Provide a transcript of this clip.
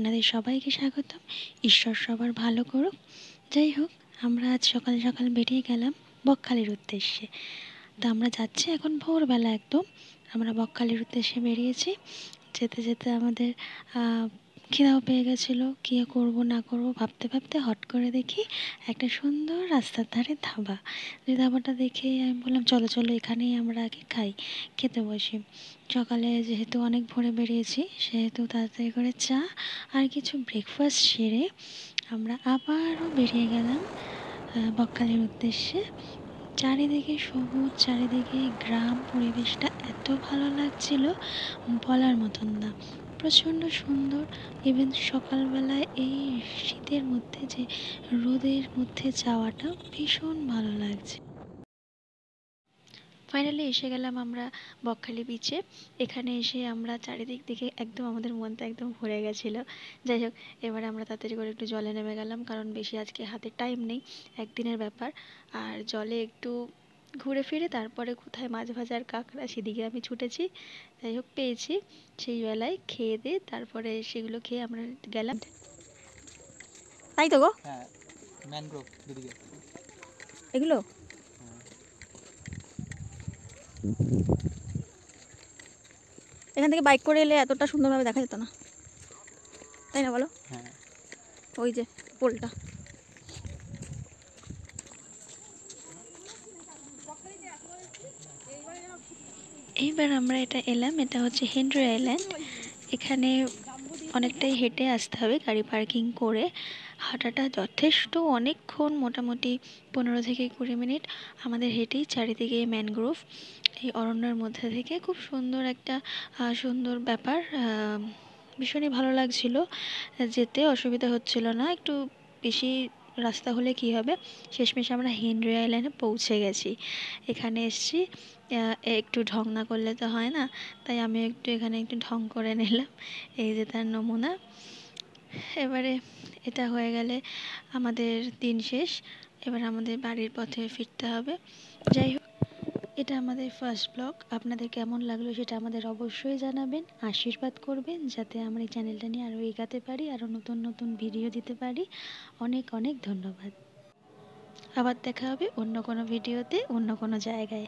আপনাদের সবাইকে স্বাগতম। ঈশ্বর সবার ভালো করুক। যাই হোক, আমরা আজ সকাল সকাল বেরিয়ে গেলাম বকখালির উদ্দেশ্যে। তো আমরা যাচ্ছি এখন ভোরবেলা একদম। আমরা বকখালির উদ্দেশ্যে বেরিয়েছি। যেতে যেতে আমাদের খিদাও পেয়ে গেছিলো, কী করবো না করবো ভাবতে ভাবতে হট করে দেখি একটা সুন্দর রাস্তার ধারে ধাবা। যে ধাবাটা দেখে আমি বললাম চলো চলো এখানেই আমরা আগে খাই, খেতে বসি। সকালে যেহেতু অনেক ভোরে বেরিয়েছি সেহেতু তাড়াতাড়ি করে চা আর কিছু ব্রেকফাস্ট সেরে আমরা আবারও বেরিয়ে গেলাম বকখালির উদ্দেশ্যে। চারিদিকে সবুজ, চারিদিকে গ্রাম, পরিবেশটা এত ভালো লাগছিল বলার মতন না, প্রচণ্ড সুন্দর। ইভেন সকালবেলায় এই শীতের মধ্যে যে রোদের মধ্যে যাওয়াটা ভীষণ ভালো লাগছে। ফাইনালি এসে গেলাম আমরা বকখালি বিচে। এখানে এসে আমরা চারিদিক দেখে একদম আমাদের মনটা একদম ভরে গেছিলো। যাই হোক, এবারে আমরা তাড়াতাড়ি করে একটু জলে নেমে গেলাম, কারণ বেশি আজকে হাতে টাইম নেই, একদিনের ব্যাপার। আর জলে একটু ঘুরে ফিরে তারপরে কোথায় মাছ ভাজার কাঁকড়া সেদিকে আমি ছুটেছি। যাই হোক, পেয়েছি। সেই বেলায় খেয়ে দিয়ে তারপরে সেগুলো খেয়ে আমরা গেলাম। তাই তো গো, হ্যাঁ, ম্যানগ্রোভ দিদিকে এগুলো এখান থেকে বাইক করে এলে এতটা সুন্দরভাবে দেখা যেত না, তাই না বলো? হ্যাঁ, ওই যে পোলটা। এইবার আমরা এটা এলাম, এটা হচ্ছে হেনরি আইল্যান্ড। এখানে অনেকটাই হেঁটে আসতে হবে গাড়ি পার্কিং করে। হাঁটাটা যথেষ্ট অনেকক্ষণ, মোটামুটি 15 থেকে 20 মিনিট আমাদের হেঁটেই চারিদিকে ম্যানগ্রোভ, এই অরণ্যের মধ্যে থেকে খুব সুন্দর একটা সুন্দর ব্যাপার। ভীষণই ভালো লাগছিল, যেতে অসুবিধা হচ্ছিল না। একটু বেশি রাস্তা হলে কি হবে, শেষমেশ আমরা হেনরি আইল্যান্ডে পৌঁছে গেছি। এখানে এসছি, একটু ঢং না করলে তো হয় না, তাই আমি একটু এখানে একটু ঢং করে নিলাম। এই যে তার নমুনা। এবারে এটা হয়ে গেলে আমাদের দিন শেষ। এবার আমাদের বাড়ির পথে ফিরতে হবে। যাই হোক, এটা আমাদের ফার্স্ট ব্লগ। আপনাদের কেমন লাগলো সেটা আমাদের অবশ্যই জানাবেন, আশীর্বাদ করবেন যাতে আমরা এই চ্যানেলটা নিয়ে আরও এগাতে পারি, আরও নতুন নতুন ভিডিও দিতে পারি। অনেক অনেক ধন্যবাদ। আবার দেখা হবে অন্য কোনো ভিডিওতে, অন্য কোনো জায়গায়।